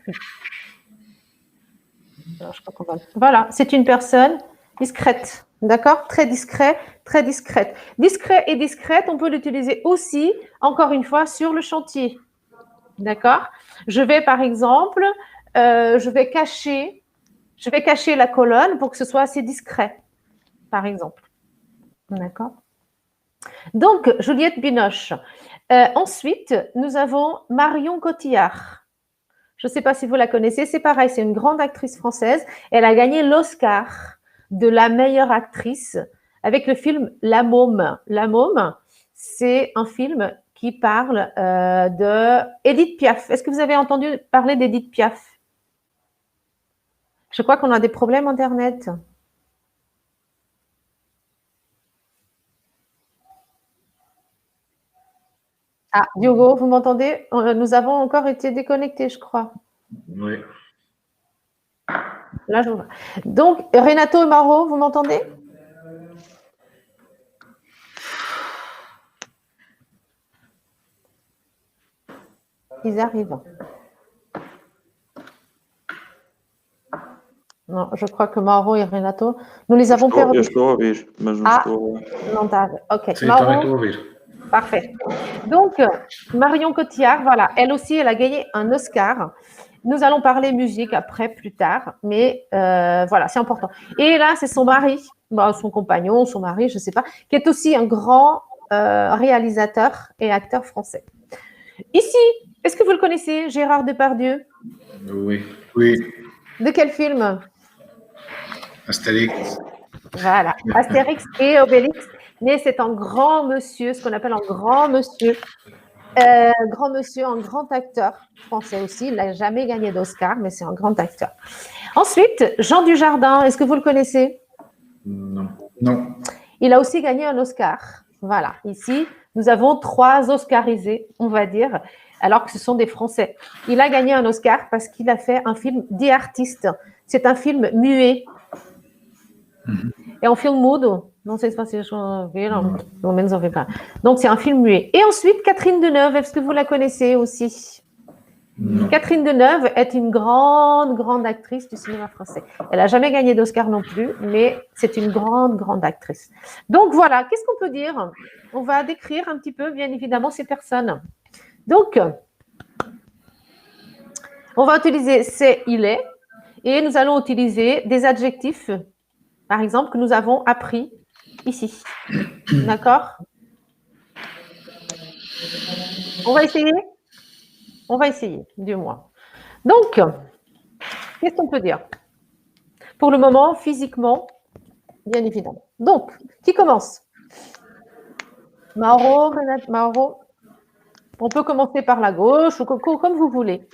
Alors, je crois qu'on va... Voilà, c'est une personne discrète. D'accord? Très discret, très discrète. Discret et discrète, on peut l'utiliser aussi, encore une fois, sur le chantier. D'accord? Je vais, par exemple, je vais cacher la colonne pour que ce soit assez discret, par exemple. D'accord? Donc, Juliette Binoche. Ensuite, nous avons Marion Cotillard. Je ne sais pas si vous la connaissez, c'est pareil, c'est une grande actrice française. Elle a gagné l'Oscar de la meilleure actrice avec le film La Môme. La Môme, c'est un film qui parle de Édith Piaf. Est-ce que vous avez entendu parler d'Édith Piaf? Je crois qu'on a des problèmes Internet. Ah, Diogo, vous m'entendez? Nous avons encore été déconnectés, je crois. Oui. Là, je vois. Donc, Renato et Mauro, vous m'entendez? Ils arrivent. Non, je crois que Mauro et Renato, nous les avons perdus. Eu estou a ouvir, mas não estou. Não está. Ok. Sim, também estou a ouvir. Parfait. Donc, Marion Cotillard, voilà, elle aussi, elle a gagné un Oscar. Nous allons parler musique après, plus tard, mais voilà, c'est important. Et là, c'est son mari, son compagnon, son mari, je ne sais pas, qui est aussi un grand réalisateur et acteur français. Ici, est-ce que vous le connaissez, Gérard Depardieu? Oui. Oui. De quel film? Astérix. Voilà, Astérix et Obélix. Mais c'est un grand monsieur, ce qu'on appelle un grand monsieur. Un grand acteur français aussi. Il n'a jamais gagné d'Oscar, mais c'est un grand acteur. Ensuite, Jean Dujardin, est-ce que vous le connaissez? Non. Non. Il a aussi gagné un Oscar. Voilà, ici, nous avons 3 Oscarisés, on va dire, alors que ce sont des Français. Il a gagné un Oscar parce qu'il a fait un film The Artist. C'est un film muet. É um filme mudo. Não sei se vocês viram, pelo menos ouvi pas. Donc, c'est un film muet. Et ensuite, Catherine Deneuve, est-ce que vous la connaissez aussi? Non. Catherine Deneuve est une grande, grande actrice du cinéma français. Elle n'a jamais gagné d'Oscar non plus, mais c'est une grande, grande actrice. Donc, voilà, qu'est-ce qu'on peut dire? On va décrire un petit peu, bien évidemment, ces personnes. Donc, on va utiliser c'est, il est, et nous allons utiliser des adjectifs, par exemple, que nous avons appris ici. D'accord? On va essayer? On va essayer, du moins. Donc, qu'est-ce qu'on peut dire? Pour le moment, physiquement, bien évidemment. Donc, qui commence? Mauro, Renate, Mauro. On peut commencer par la gauche ou comme vous voulez.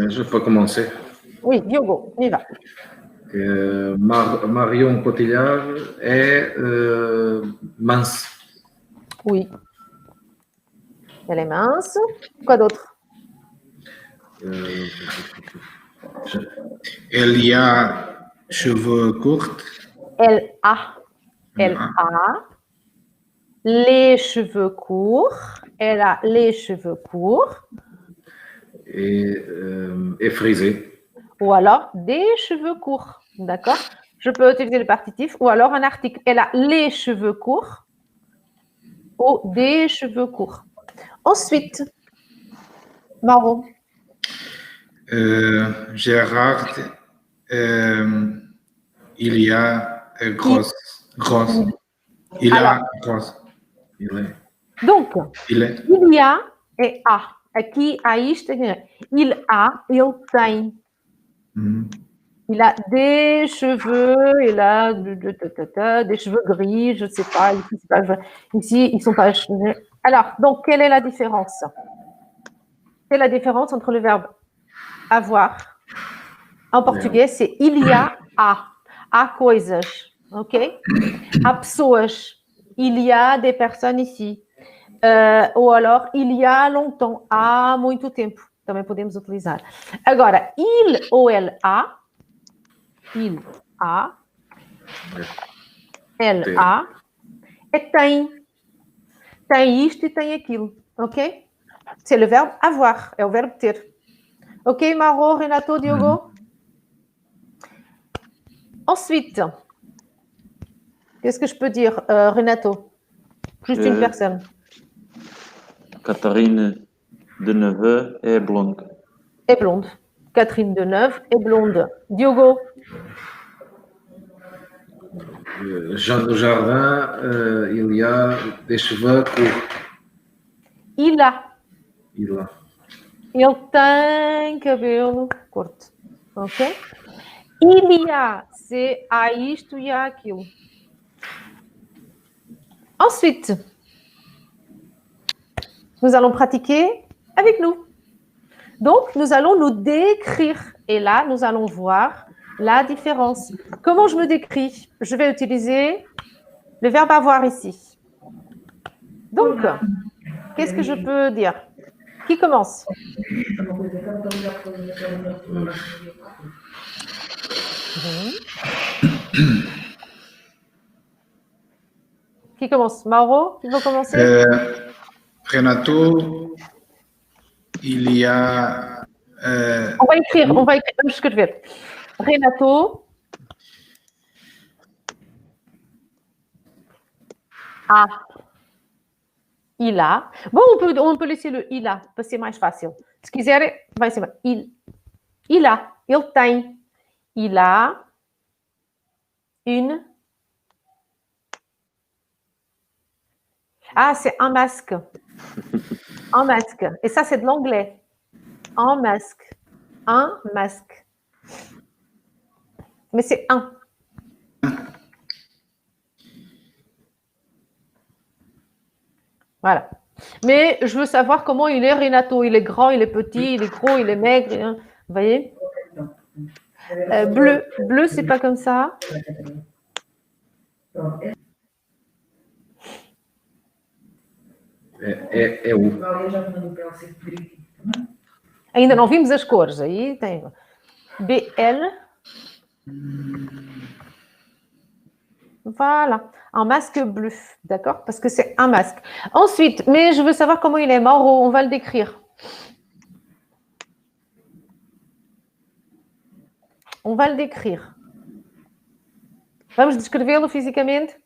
Je peux commencer. Oui, Diogo, on y va. Marion Cotillard est mince. Oui. Elle est mince. Quoi d'autre? Elle y a cheveux courts. Elle a. Elle a les cheveux courts. Elle a les cheveux courts. Et frisé. Ou alors des cheveux courts. D'accord? Je peux utiliser le partitif ou alors un article. Elle a les cheveux courts ou des cheveux courts. Ensuite, Maro. Gérard, il y a grosse. Il a grosse. Donc, Il est. il y a et a. Aqui há isto. Il a, ele tem. Il a des cheveux, il a des cheveux gris, je ne sais pas. Ici, ils ne sont pas cheveux. Alors, donc, quelle est la différence? C'est la différence entre le verbe avoir. En português, c'est il y a, há. Há coisas, ok? Há pessoas. Il y a des personnes ici. Ou alors, il y a longtemps, há muito tempo. Também podemos utilizar. Agora, il ou elle a. Il a, elle a, et tem. Tem isto e tem aquilo, ok? C'est le verbe avoir, é o verbo ter. Ok, Maro, Renato, Diogo? Ensuite, qu'est-ce que je peux dire, Renato? Juste une personne. Catherine Deneuve est blonde. Est blonde. Catherine Deneuve est blonde. Diogo? Jean do Jardin, il y a des cheveux courts. Il a. Il a. Ele tem cabelo curto. Ok? Il y a, c'est há isto e há aquilo. Ensuite, nous allons pratiquer avec nous. Donc, nous allons nous décrire. Et là, nous allons voir la différence. Comment je me décris? Je vais utiliser le verbe avoir ici. Donc, qu'est-ce que je peux dire? Qui commence? Qui commence? Mauro, tu veux commencer? Renato, il y a... On va écrire, ce que je vais. Renato a. Il a. Bon, on peut laisser le il a, para ser mais fácil. Se quiser, vai ser il a. Ele tem. Il a une... Ah, c'est un masque. Un masque. Et ça, c'est de l'anglais. Un masque. Un masque. Mais c'est un. Voilà. Mais je veux savoir comment il est, Renato. Il est grand, il est petit, il est gros, il est maigre. Hein. Vous voyez? Bleu. Bleu, c'est pas comme ça. É o. Ainda não vimos as cores. Aí tem BL. Voilà, un masque bleu, d'accord? Parce que c'est un masque. Ensuite, mais je veux savoir comment il est. Mauro, on va le décrire. On va le décrire. Vamos descrevê-lo fisicamente?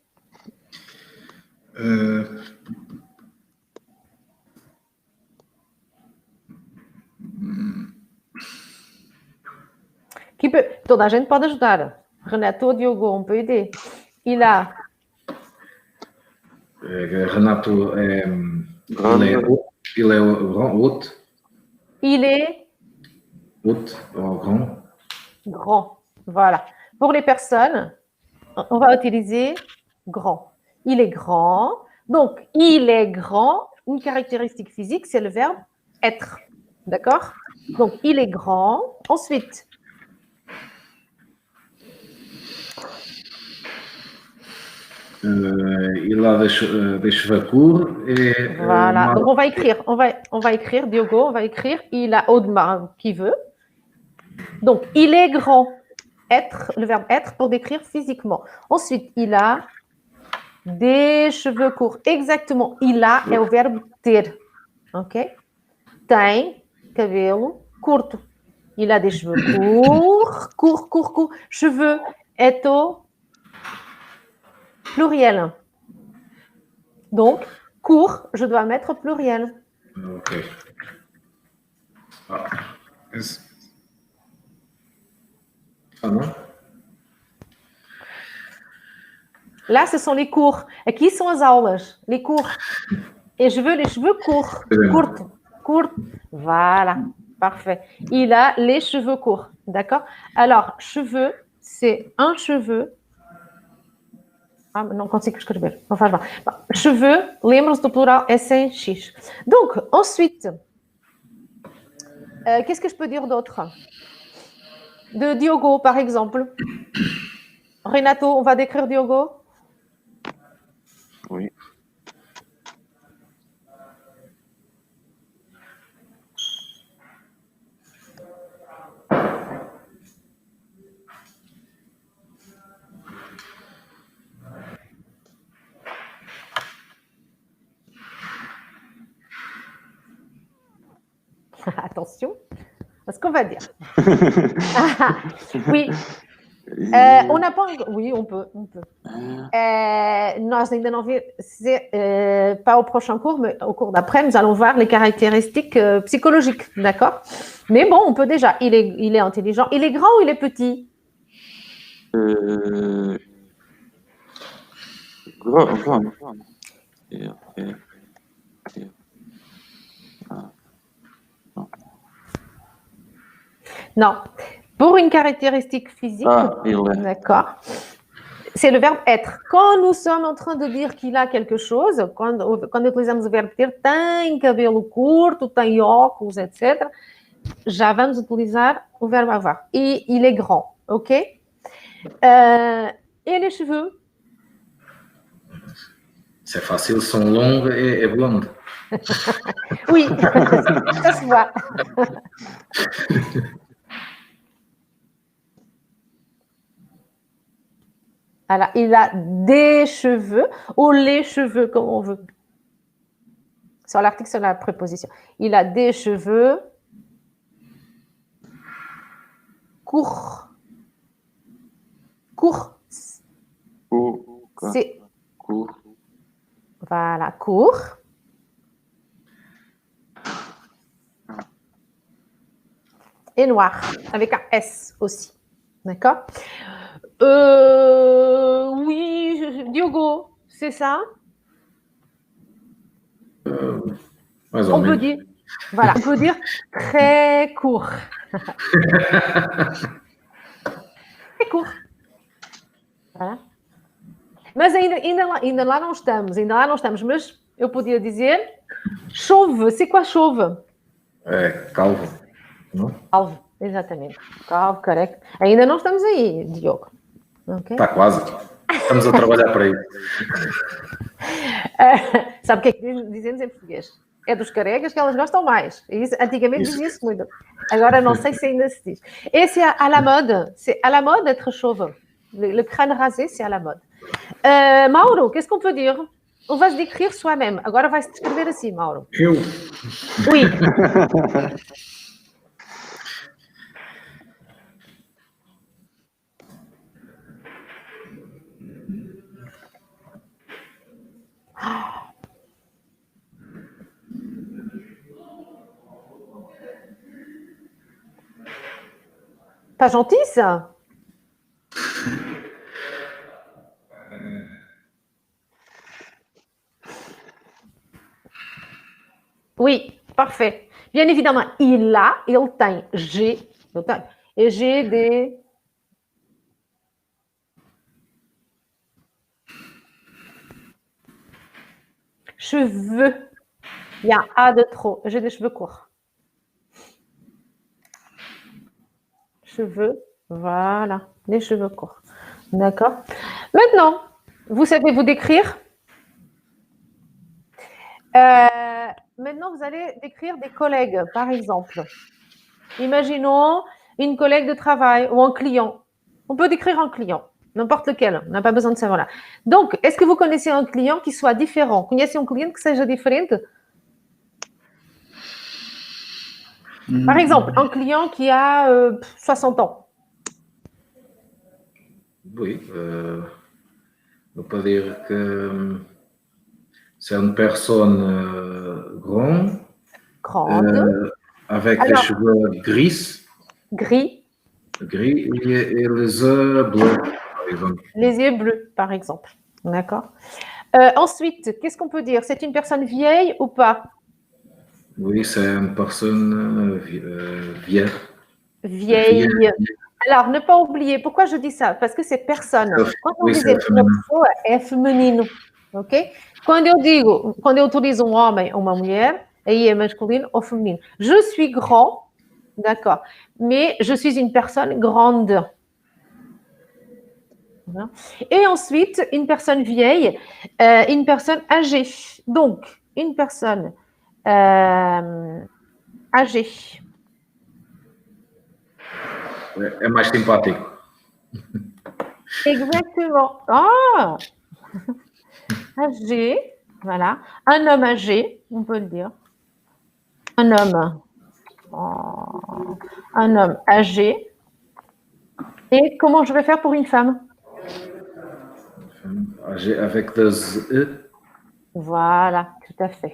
Toda a gente pode ajudar. Renato, Diogo, on peut aider. Il a... Renato, il est haut. Il est... Haut, grand. Grand, voilà. Pour les personnes, on va utiliser grand. Il est grand. Donc, il est grand. Une caractéristique physique, c'est le verbe être. D'accord? Donc, il est grand. Ensuite... il a des cheveux courts. Et, voilà. Donc, on va écrire, Diogo, on va écrire, il a Audemars qui veut. Donc, il est grand. être, le verbe être pour décrire physiquement. Ensuite, il a des cheveux courts. Exactement. Il a é o verbo ter. Ok? Tem cabelo curto. Il a des cheveux courts. Cheveux est au pluriel. Donc, court, je dois mettre pluriel. Ok. Ah, ah non? Là, ce sont les cours. Aqui são as aulas. Les cours. Et je veux les cheveux courts. Courtes. Voilà. Parfait. Il a les cheveux courts. D'accord? Alors, cheveux, c'est un cheveu. Ah, não consigo escrever. Não faz mal. Cheveux, lembram-se do plural, é sem X. Donc, ensuite, qu'est-ce que je peux dire d'autre? De Diogo, par exemple. Renato, on va décrire Diogo? Oui. Attention, ce qu'on va dire. Oui. On n'a pas encore... Oui, on peut. Nós ainda não vimos, pas au prochain cours, mais au cours d'après, nous allons voir les caractéristiques psychologiques, d'accord? Mais bon, on peut déjà. Il est intelligent. Il est grand ou il est petit? Grand. Non. Pour une caractéristique physique, d'accord, c'est le verbe être. Quand nous sommes en train de dire qu'il a quelque chose, quando utilizamos o verbo ter, tem cabelo curto, tem óculos, etc., já vamos utilizar o verbe avoir. Et il est grand, ok? Et les cheveux? C'est facile, sont longs et blondes. Oui, ça se voit. Alors, il a des cheveux ou les cheveux, comme on veut. Sur l'article, sur la préposition. Il a des cheveux courts. C'est... Court. Voilà, court. Et noir, avec un S aussi. D'accord? Oui, Diogo, c'est ça? On peut dire, voilà, on peut dire très court. Très court. Voilà. Mas ainda lá não estamos, mas eu podia dizer chauve. C'est quoi chauve? É, calvo, não? Calvo, exatamente. Calvo, careca. Ainda não estamos aí, Diogo. Okay? Está quase. Estamos a trabalhar para isso. Sabe o que é que dizemos em português? É dos carecas que elas gostam mais. Isso, antigamente dizia-se muito. Agora não sei se ainda se diz. Et c'est à la mode. C'est à la mode d'être chauve. Le crâne rasé, c'est à la mode. Mauro, qu'est-ce qu'on peut dire? On va se décrire soi-même. Agora vai se descrever assim, Mauro. Eu? Oui. Pas gentil, ça? Oui, parfait. Bien évidemment, il tem, j'ai, et j'ai des... cheveux. Il y a un A de trop. J'ai des cheveux courts. Cheveux, voilà, les cheveux courts. D'accord? Maintenant, vous savez vous décrire? Maintenant, vous allez décrire des collègues, par exemple. Imaginons une collègue de travail ou un client. On peut décrire un client, n'importe lequel, on n'a pas besoin de savoir là. Donc, est-ce que vous connaissez un client qui soit différent? Conhecem um cliente que seja diferente? Par exemple, un client qui a 60 ans. Oui, on peut dire que c'est une personne grande, avec les cheveux gris et les yeux bleus, par exemple. Les yeux bleus, par exemple. D'accord. Ensuite, qu'est-ce qu'on peut dire? C'est une personne vieille ou pas? Oui, c'est une personne vieille. Vieille. Alors, ne pas oublier, pourquoi je dis ça? Parce que c'est personne. Quando eu dizer uma pessoa, é feminino, ok? Quando eu utilizo um homem ou uma mulher, aí é masculino ou feminino. Je suis grand, d'accord, mais je suis une personne grande. Et ensuite, une personne vieille, une personne âgée. Donc, une personne âgée. É mais simpático. Exactement. Ah, âgé, voilà. Un homme âgé, on peut le dire. Un homme âgé. Et comment je vais faire pour une femme? Âgé avec des E. Voilà, tout à fait.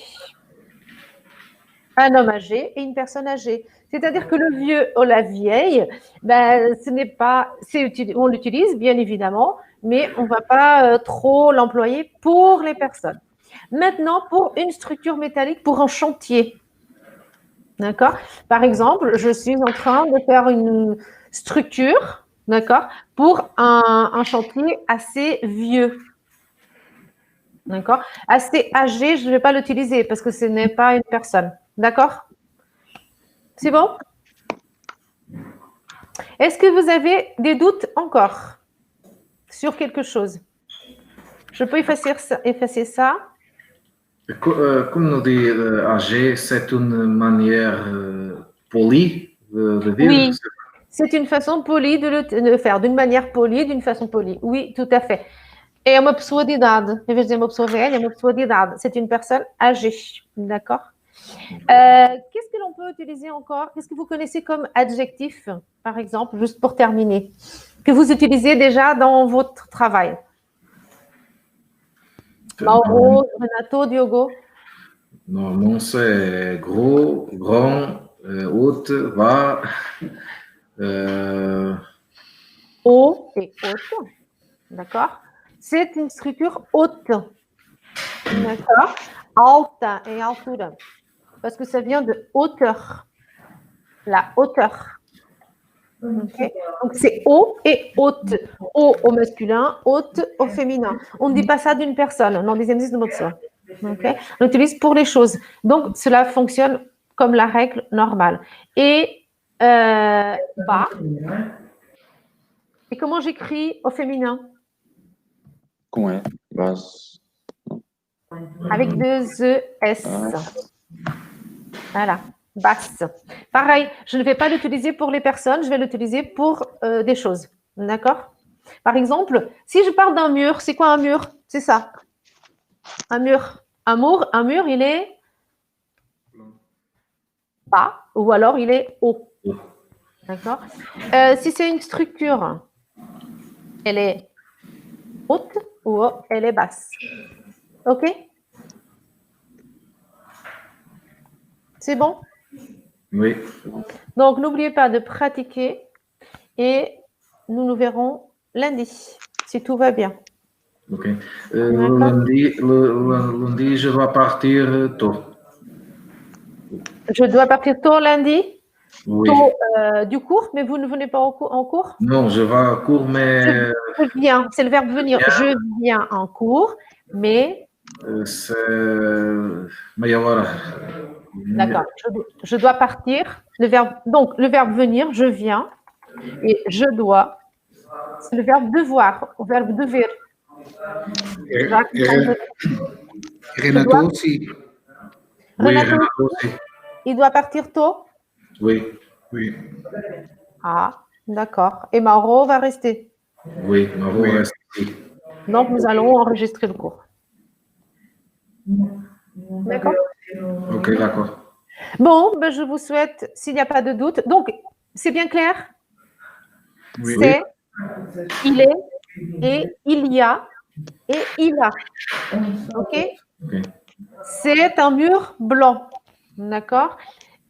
Un homme âgé et une personne âgée. C'est-à-dire que le vieux ou la vieille, ben, ce n'est pas, on l'utilise bien évidemment, mais on ne va pas trop l'employer pour les personnes. Maintenant, pour une structure métallique, pour un chantier. D'accord? Par exemple, je suis en train de faire une structure, d'accord, pour un chantier assez vieux. D'accord? Assez âgé, je ne vais pas l'utiliser parce que ce n'est pas une personne. D'accord? C'est bon? Est-ce que vous avez des doutes encore sur quelque chose? Je peux effacer ça. Comme nous dit âgé, c'est une manière polie de dire? Oui, c'est une façon polie de le faire, d'une manière polie, d'une façon polie. Oui, tout à fait. É uma pessoa de idade. Em vez de dizer uma pessoa velha, é uma pessoa de idade. C'est une personne âgée. D'accord? Qu'est-ce que l'on peut utiliser encore? Qu'est-ce que vous connaissez comme adjectif, par exemple, juste pour terminer, que vous utilisez déjà dans votre travail? Mauro, Renato, Diogo? Normalement, c'est gros, grand, haute, bas. Haut et haute. D'accord? C'est une structure haute. D'accord? Alta et altura. Parce que ça vient de hauteur. La hauteur. Okay? Donc, c'est haut et haute. Haut au masculin, haute au féminin. On ne dit pas ça d'une personne. Non, deuxième de mot ça. Okay? On l'utilise pour les choses. Donc, cela fonctionne comme la règle normale. Et bas. Et comment j'écris au féminin? Como é? Base. Avec deux E-S. Voilà, basse. Pareil, je ne vais pas l'utiliser pour les personnes, je vais l'utiliser pour des choses. D'accord? Par exemple, si je parle d'un mur, c'est quoi un mur? C'est ça. Un mur. Un mur, il est bas ou alors il est haut. D'accord? Si c'est une structure, elle est haute ou elle est basse. OK? C'est bon? Oui. Donc, n'oubliez pas de pratiquer et nous verrons lundi, si tout va bien. Ok. Lundi, je dois partir tôt. Je dois partir tôt lundi? Oui. Tôt du cours, mais vous ne venez pas en cours? Non, je vais en cours, mais... Je viens, c'est le verbe venir. Je viens en cours, mais... C'est meia hora. D'accord. Je dois partir. Donc, le verbe venir, je viens. Et je dois, c'est le verbe devoir, le verbe dever. Renato aussi. Oui, Renato aussi. Il doit partir tôt? Oui. Oui. Ah, D'accord. Et Mauro va rester. Oui, Mauro Oui. reste ici. Donc, nous allons enregistrer le cours. D'accord? Ok, d'accord. Bon, ben, je vous souhaite, s'il n'y a pas de doute. Donc, c'est bien clair? Oui. C'est, il est, et il y a, et il a. OK? Ok. C'est un mur blanc. D'accord?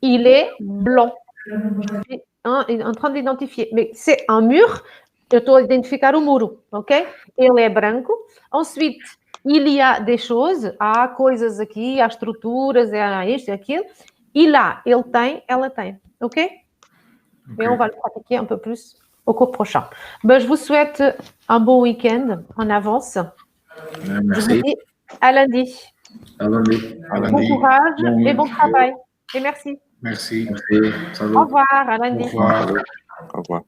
Il est blanc. Je suis en train d'identifier. Mais c'est un mur. Eu estou a identificar o muro, ok? Ele é branco. Ensuite, il y a des choses. Há coisas aqui, há estruturas, há isto e aquilo. Il a, ele tem, ela tem. Ok? Mais on va le pratiquer un peu plus au cours prochain. Ben, je vous souhaite un bon week-end en avance. Je vous Merci. dis à lundi. À lundi. À Bon lundi. courage Bon et bon week-end. travail. Et merci. Merci. Merci. Salut. Au revoir, à Au lundi. revoir. Au revoir.